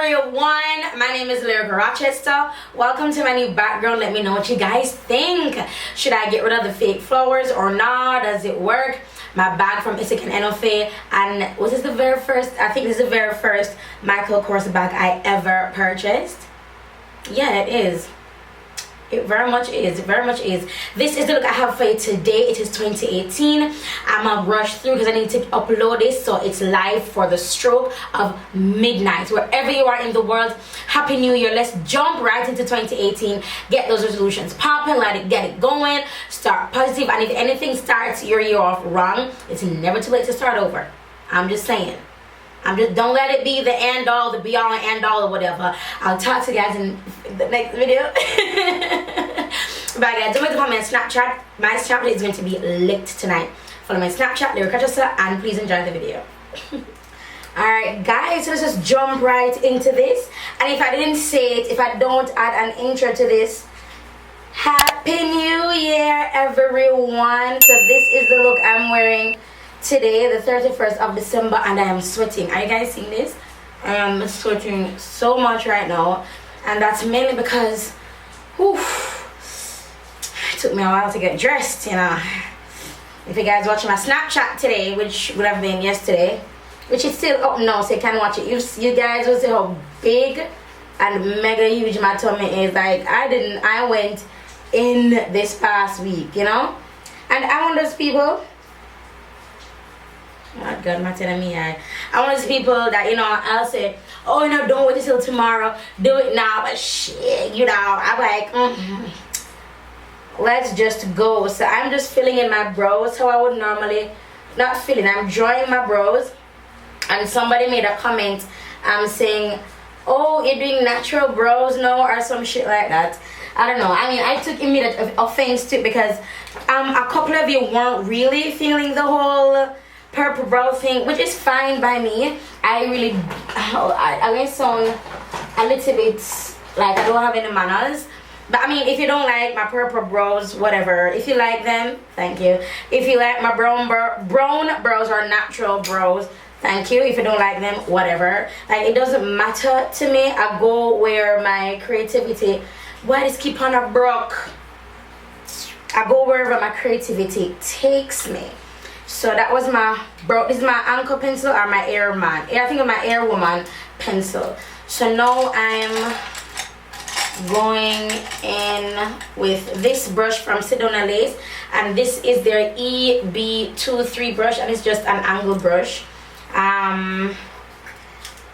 everyone, my name is LyricRochester. Welcome to my new background. Let me know what you guys think. Should I get rid of the fake flowers or not? Does it work? My bag from Isaac and Enofe, and was this the very first, I think this is the very first Michael Kors bag I ever purchased. Yeah, it is. It very much is. It very much is. This is the look I have for you today. It is 2018. I'm gonna rush through because I need to upload this so it's live for the stroke of midnight. Wherever you are in the world, Happy New Year. Let's jump right into 2018. Get those resolutions popping. Get it going. Start positive. And if anything starts your year off wrong, it's never too late to start over. I'm just saying. Don't let it be the end all, the be all and end all or whatever. I'll talk to you guys in the next video. Bye guys, don't forget to follow my Snapchat. My Snapchat is going to be lit tonight. Follow my Snapchat, LyricRochester, and please enjoy the video. Alright guys, so let's just jump right into this. And if I didn't say it, if I don't add an intro to this, Happy New Year everyone. So this is the look I'm wearing today, the 31st of December, and I am sweating. Are you guys seeing this? I am sweating so much right now, and that's mainly because it took me a while to get dressed, you know. If you guys watching my Snapchat today, which would have been yesterday, which is still up now, so you can watch it, you guys will see how big and mega huge my tummy is. Like I went in this past week, you know. And I'm one of those people, oh God, my telling me I'm one of those people that, you know, I'll say, oh, you know, don't wait until tomorrow, do it now. But shit, you know, I'm like, let's just go. So I'm just filling in my brows how I would normally, not filling, I'm drawing my brows. And somebody made a comment saying, oh, you're doing natural brows now or some shit like that. I don't know. I mean, I took immediate offense to it because a couple of you weren't really feeling the whole purple brow thing, which is fine by me. I may sound a little bit like I don't have any manners, but I mean, if you don't like my purple brows, whatever. If you like them, thank you. If you like my brown brows or natural brows, thank you. If you don't like them, whatever. Like, it doesn't matter to me. I go where my creativity, why does keep on a broke? I go wherever my creativity takes me. So that was my brow. This is my anchor pencil or my airman. I think of my air woman pencil. So now I'm going in with this brush from Sedona Lace, and this is their EB23 brush, and it's just an angle brush. And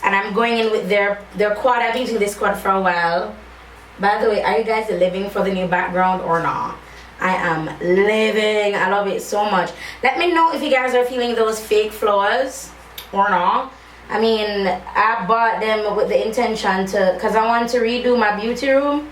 I'm going in with their quad. I've been using this quad for a while. By the way, are you guys living for the new background or not? I am living. I love it so much. Let me know if you guys are feeling those fake flowers or not. I mean, I bought them with the intention to, because I want to redo my beauty room,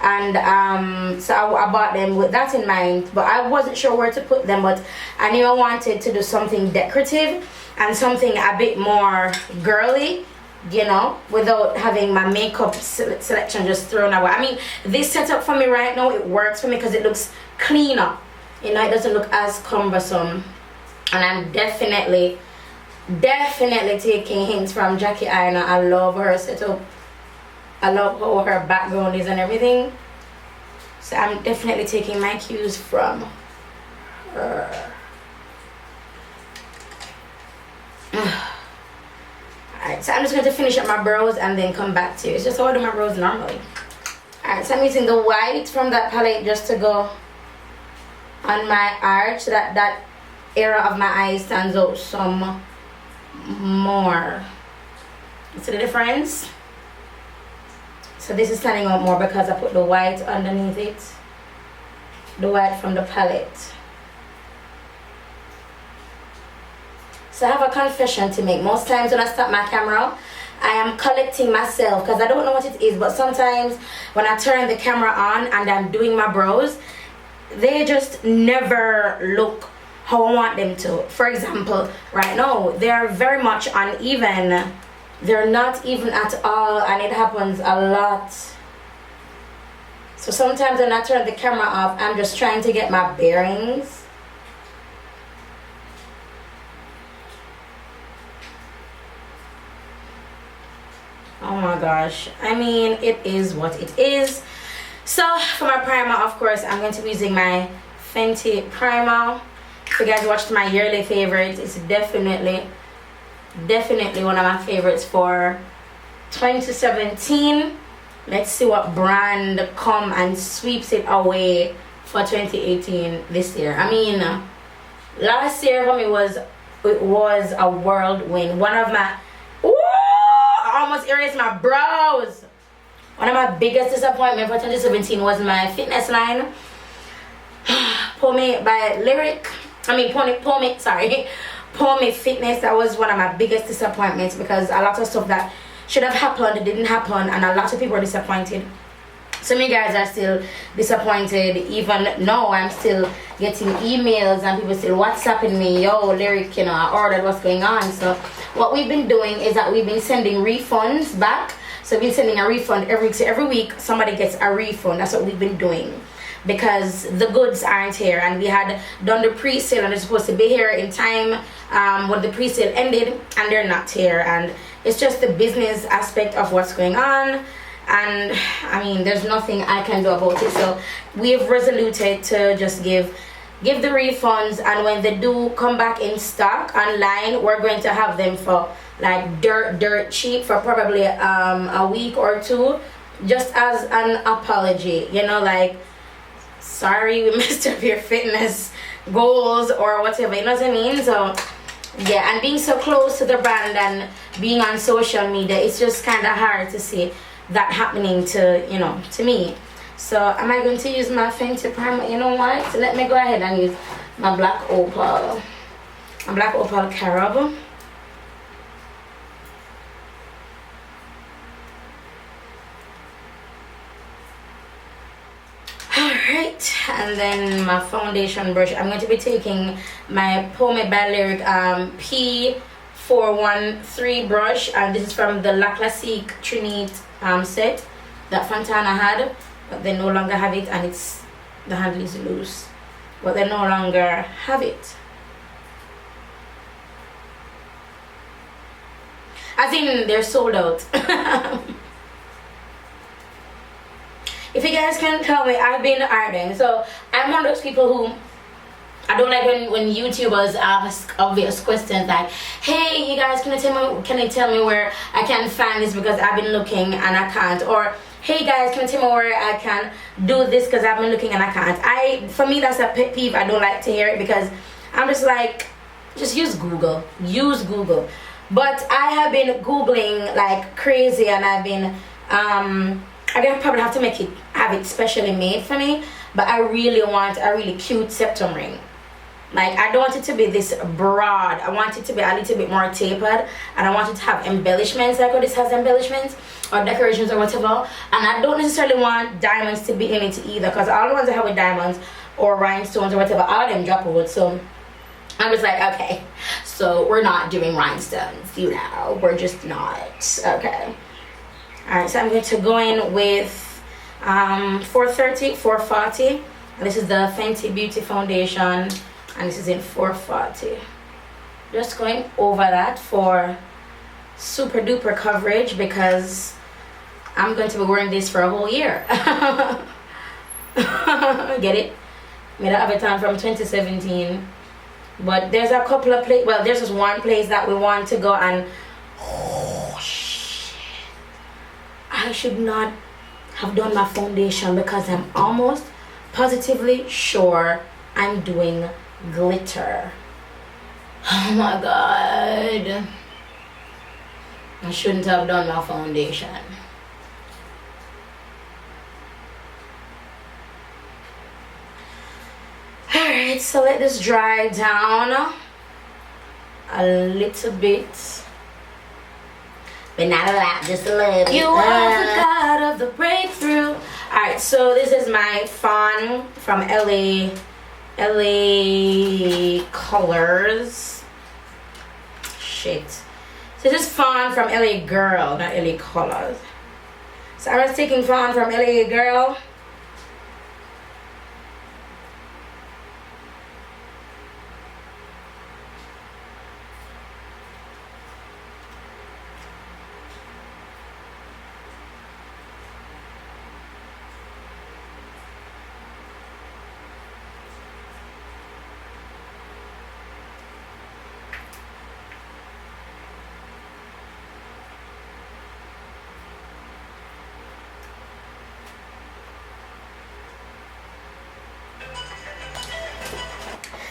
and so I bought them with that in mind, but I wasn't sure where to put them. But I knew I wanted to do something decorative and something a bit more girly, you know, without having my makeup selection just thrown away. I mean, this setup for me right now, it works for me because it looks cleaner, you know. It doesn't look as cumbersome, and I'm definitely taking hints from Jackie Aina. I love her setup. I love how her background is and everything, so I'm definitely taking my cues from her. Alright, so I'm just going to finish up my brows and then come back to you. It's just how I do my brows normally. Alright, so I'm using the white from that palette just to go on my arch so that area of my eye stands out some more. See the difference? So this is standing out more because I put the white underneath it. The white from the palette. So I have a confession to make. Most times when I start my camera, I am collecting myself because I don't know what it is, but sometimes when I turn the camera on and I'm doing my brows, they just never look how I want them to. For example, right now, they are very much uneven. They're not even at all, and it happens a lot. So sometimes when I turn the camera off, I'm just trying to get my bearings. Oh my gosh, I mean, it is what it is. So for my primer, of course, I'm going to be using my Fenty primer. If you guys watched my yearly favorites, it's definitely one of my favorites for 2017. Let's see what brand come and sweeps it away for 2018 this year. I mean, last year for me was a whirlwind. One of my I almost erased my brows. One of my biggest disappointments for 2017 was my fitness line. Pomade by Pomade Fitness. That was one of my biggest disappointments because a lot of stuff that should have happened didn't happen, and a lot of people are disappointed. Some of you guys are still disappointed. Even now, I'm still getting emails and people still WhatsApping me, yo, Lyric, you know, I ordered, what's going on? So what we've been doing is that we've been sending refunds back. So we've been sending a refund every week. Somebody gets a refund. That's what we've been doing, because the goods aren't here, and we had done the pre-sale and they're supposed to be here in time when the pre-sale ended, and they're not here. And it's just the business aspect of what's going on, and I mean, there's nothing I can do about it. So we've resoluted to just give the refunds, and when they do come back in stock online, we're going to have them for like dirt cheap for probably a week or two, just as an apology, you know, like, sorry we messed up your fitness goals or whatever, you know what I mean? So yeah, and being so close to the brand and being on social media, it's just kind of hard to see that happening to, you know, to me. So am I going to use my Fenty primer? You know what, so let me go ahead and use my black opal carob. Alright, and then my foundation brush. I'm going to be taking my Pomade by Lyric P413 brush, and this is from the La Classique Trinite set that Fontana had, but they no longer have it, and it's, the handle is loose, but they no longer have it. I think they're sold out. If you guys can tell me, I've been ironing. So I'm one of those people who, I don't like when YouTubers ask obvious questions like, hey, you guys, can you tell me where I can find this because I've been looking and I can't? Or, hey guys, can you tell me where I can do this because I've been looking and I can't? For me, that's a pet peeve. I don't like to hear it because I'm just like, just use Google. Use Google. But I have been Googling like crazy, and I've been, I don't probably have to have it specially made for me, but I really want a really cute septum ring. Like, I don't want it to be this broad. I want it to be a little bit more tapered, and I want it to have embellishments like what this has, embellishments or decorations or whatever. And I don't necessarily want diamonds to be in it either, because all the ones I have with diamonds or rhinestones or whatever, all of them drop out. So I was like, okay, so we're not doing rhinestones, you know, we're just not. Okay. Alright, so I'm going to go in with 440. And this is the Fenty Beauty Foundation, and this is in 440. Just going over that for super duper coverage, because I'm going to be wearing this for a whole year. Get it? Made an avatar from 2017. But there's a couple of places, well, there's just one place that we want to go, and I should not have done my foundation because I'm almost positively sure I'm doing glitter. Oh my god. I shouldn't have done my foundation. Alright, so let this dry down a little bit. But not a lot, just a little. You are the god of the breakthrough. Alright, so this is my fawn from LA Colors. Shit. So this is fawn from LA Girl, not LA Colors. So I was taking fawn from LA Girl.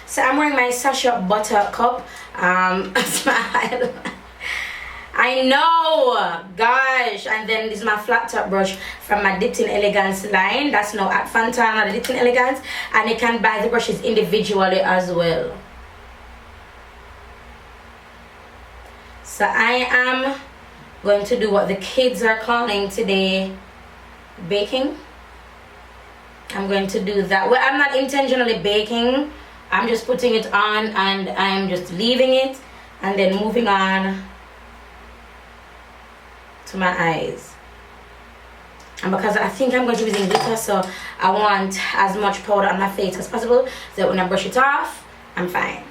So I'm wearing my Sasha Buttercup smile. I know, gosh. And then this is my flat top brush from my Dipped in Elegance line. That's now at Fantana, the Dipped in Elegance. And you can buy the brushes individually as well. So I am going to do what the kids are calling today baking. I'm going to do that. Well, I'm not intentionally baking. I'm just putting it on and I'm just leaving it and then moving on to my eyes. And because I think I'm going to be using glitter, so I want as much powder on my face as possible so that when I brush it off, I'm fine.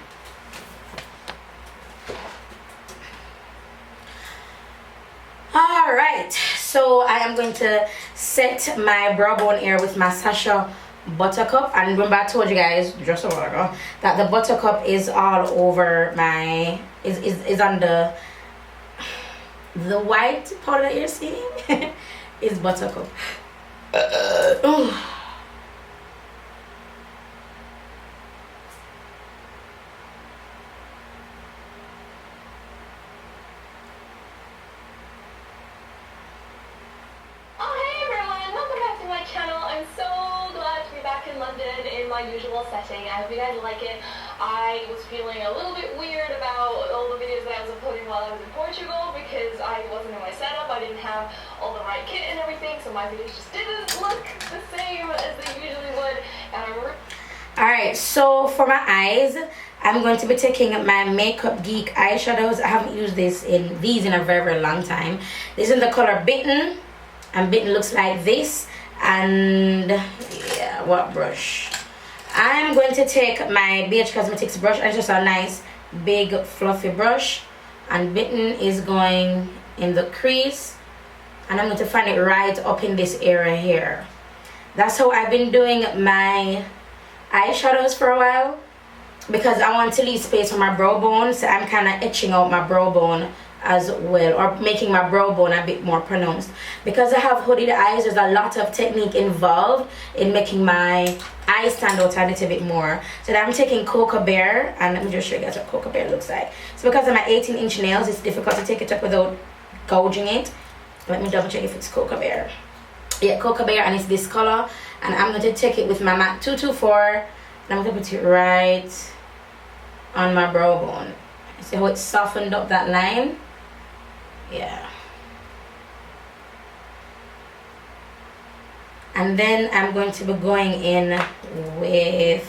Alright, so I am going to set my brow bone here with my Sasha Buttercup. And remember I told you guys just a while ago that the Buttercup is all over my, is on the white powder that you're seeing is Buttercup. Usual setting. I hope you guys like it. I was feeling a little bit weird about all the videos that I was uploading while I was in Portugal because I wasn't in my setup. I didn't have all the right kit and everything, so my videos just didn't look the same as they usually would. And alright, so for my eyes, I'm going to be taking my Makeup Geek eyeshadows. I haven't used these in a very, very long time. This is in the color Bitten, and Bitten looks like this. And yeah, what brush? I'm going to take my BH Cosmetics brush. It's just a nice big fluffy brush, and Bitten is going in the crease, and I'm going to find it right up in this area here. That's how I've been doing my eyeshadows for a while, because I want to leave space for my brow bone, so I'm kind of etching out my brow bone as well, or making my brow bone a bit more pronounced. Because I have hooded eyes, there's a lot of technique involved in making my eyes stand out a little bit more. So I'm taking Cocoa Bear, and let me just show you guys what Cocoa Bear looks like. So because of my 18-inch nails, it's difficult to take it up without gouging it. Let me double check if it's Cocoa Bear. Yeah, Cocoa Bear, and it's this color. And I'm going to take it with my MAC 224, and I'm going to put it right on my brow bone. See how it softened up that line? Yeah. And then I'm going to be going in with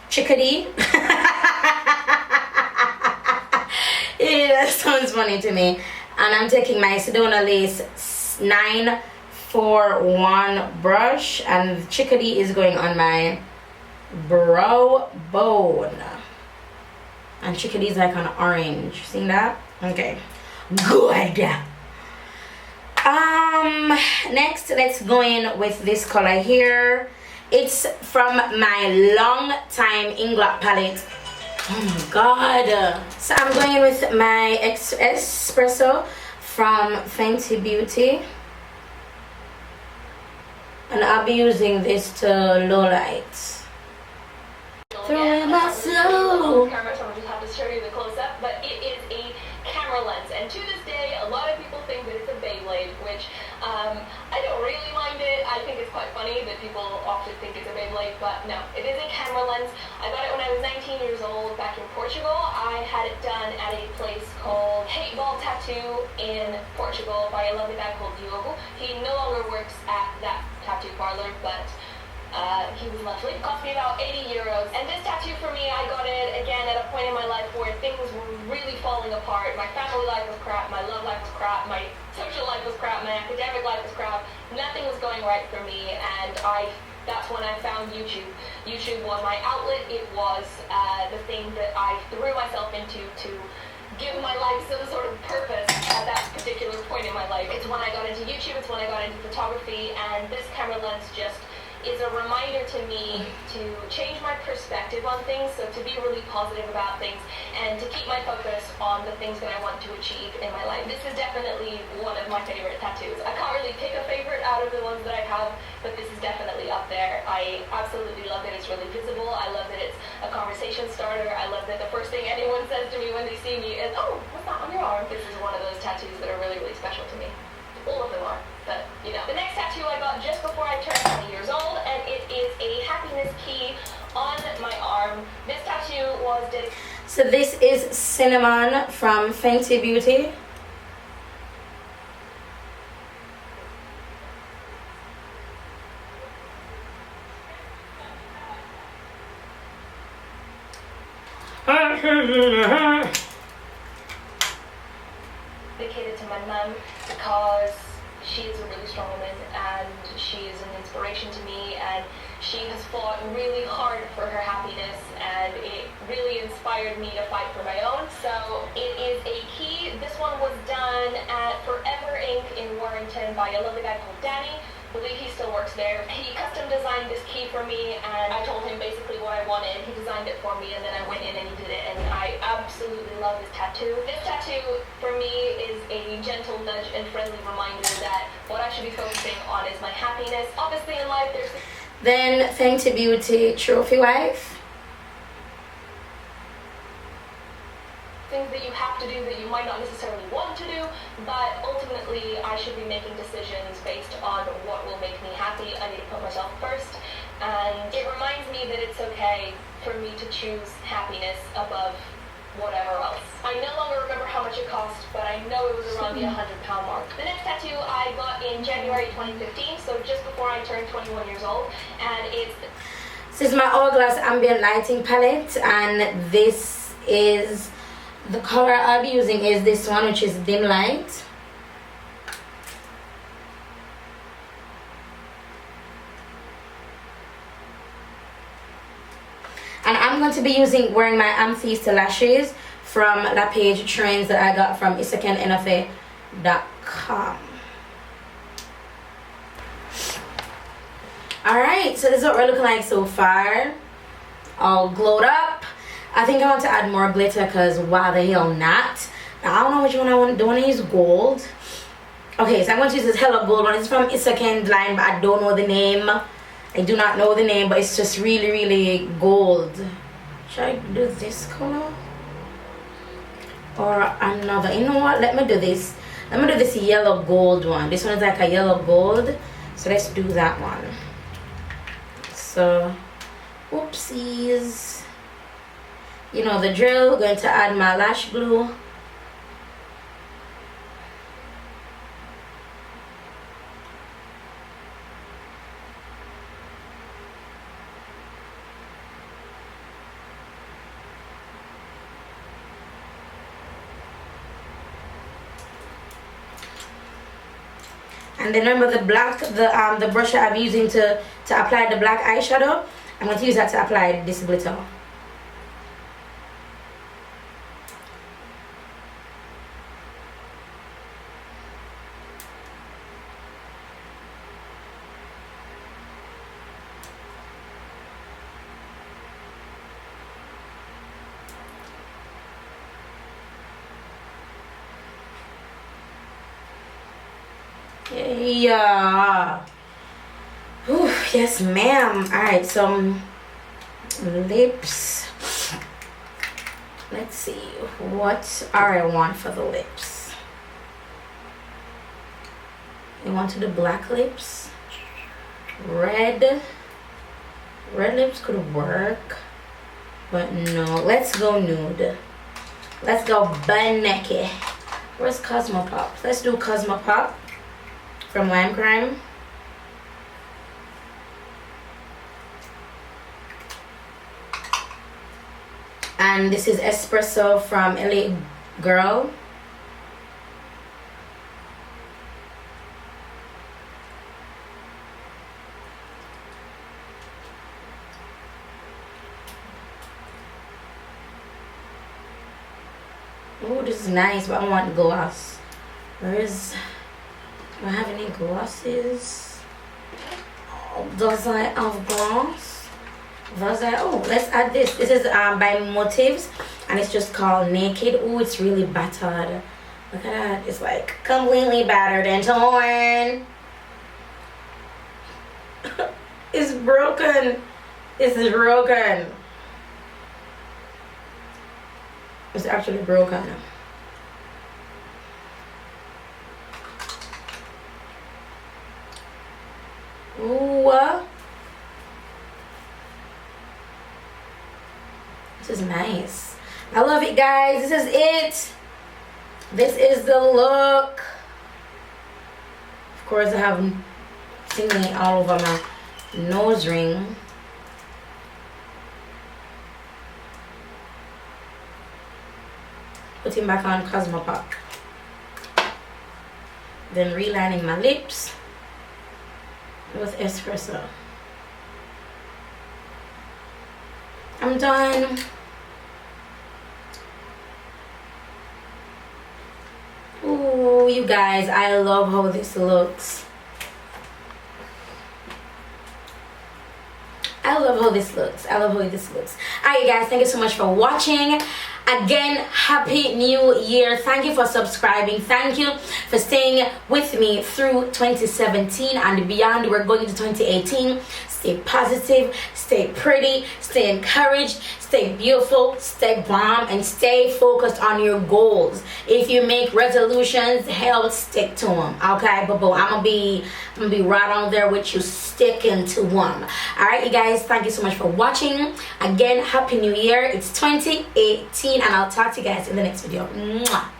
Chickadee. Yeah, that sounds funny to me. And I'm taking my Sedona Lace 941 brush, and Chickadee is going on my brow bone. And Chickadee is like an orange. Seeing that? Okay. Good. Next, let's go in with this color here. It's from my long time Inglot palette. Oh my god. So I'm going in with my Espresso from Fenty Beauty, and I'll be using this to low light. Through my soul. Camera, so I just have to show you the close-up, but it is a camera lens, and to this day a lot of people think that it's a Beyblade, which I don't really mind it. I think it's quite funny that people often think it's a Beyblade, but no, it is a camera lens. I got it when I was 19 years old back in Portugal. I had it done at a place called Paintball Tattoo in Portugal by a lovely guy called Diogo. He no longer works at that tattoo parlor, but he was lovely. It cost me about 80 euros. And this tattoo for me, I got it again at a point in my life where things were really falling apart. My family life was crap, my love life was crap, my social life was crap, my academic life was crap. Nothing was going right for me, and that's when I found YouTube. YouTube was my outlet. It was the thing that I threw myself into to give my life some sort of purpose at that particular point in my life. It's when I got into YouTube, it's when I got into photography, and this camera lens just is a reminder to me to change my perspective on things, so to be really positive about things and to keep my focus on the things that I want to achieve in my life. This is definitely one of my favorite tattoos. I can't really pick a favorite out of the ones that I have, but this is definitely up there. I absolutely love that it's really visible. I love that it's a conversation starter. I love that the first thing anyone says to me when they see me is, "Oh, what's that on your arm?" This is one of those tattoos that are really, really special to me. All of them are, but you know. The next tattoo I got just before I turned 20 years old, and it is a happiness key on my arm. This tattoo was dedicated. So this is Cinnamon from Fenty Beauty. Dedicated to my mum because she is a really strong woman and she is an inspiration to me, and she has fought really hard for her happiness, and it really inspired me to fight for my own. So it is a key. This one was done at Forever Ink in Warrington by a lovely guy called Danny. I believe he still works there. He custom designed this key for me, and I told him basically what I wanted. He designed it for me, and then I went in and he did it, and I absolutely love this tattoo. This tattoo for me is a gentle nudge and friendly reminder that what I should be focusing on is my happiness. Obviously in life there's Then Fenty Beauty Trophy Wife. things that you have to do that you might not necessarily want to do, but ultimately I should be making decisions based on what will make me happy. I need to put myself first, and it reminds me that it's okay for me to choose happiness above whatever else. I no longer remember how much it cost, but I know it was around the £100 mark. The next tattoo I got in January 2015, so just before I turned 21 years old, and it's... This is my Hourglass Ambient Lighting palette, and this is the color I'll be using is this one, which is Dim Light. And I'm going to be wearing my Amethyst lashes from La Page Trends that I got from isakenNFA.com. Alright, so this is what we're looking like so far. All glowed up. I think I want to add more glitter because why the hell not? Now, I don't know which one I want. Do I want to use gold? Okay, so I'm going to use this Hello Gold one. It's from Isaken line, but I don't know the name. I do not know the name, but it's just really, really gold. Should I do this color? Or another? You know what? Let me do this. Let me do this yellow gold one. This one is like a yellow gold. So let's do that one. So, whoopsies. You know the drill. Going to add my lash glue. And then remember the black, the brush that I'm using to apply the black eyeshadow. I'm going to use that to apply this glitter. Yeah. Ooh, yes ma'am. Alright, so lips. Let's see what I want for the lips. I want to do black lips. Red lips could work, but no, let's go nude. Let's go butt naked. Where's Cosmopop? Let's do Cosmopop from Lime Crime. And this is Espresso from Elite Girl. Oh, this is nice, but I want gloss. Do I have any glosses? Does I have gloss? Does I? Oh, let's add this. This is by Motives, and it's just called Naked. Oh, it's really battered. Look at that. It's like completely battered and torn. It's broken. It's broken. It's actually broken. Ooh. This is nice. I love it, guys. This is it. This is the look. Of course, I have thingy all over my nose ring. Putting back on Cosmopac. Then relining my lips with espresso. I'm done. Ooh, you guys, I love how this looks. I love how this looks. I love how this looks. Alright, you guys, thank you so much for watching. Again, happy new year. Thank you for subscribing. Thank you for staying with me through 2017 and beyond. We're going to 2018. Stay positive, stay pretty, stay encouraged, stay beautiful, stay bomb, and stay focused on your goals. If you make resolutions, hell, stick to them. Okay, boo-boo, I'm gonna be right on there with you, sticking to them. All right, you guys, thank you so much for watching. Again, happy new year. It's 2018, and I'll talk to you guys in the next video. Mwah.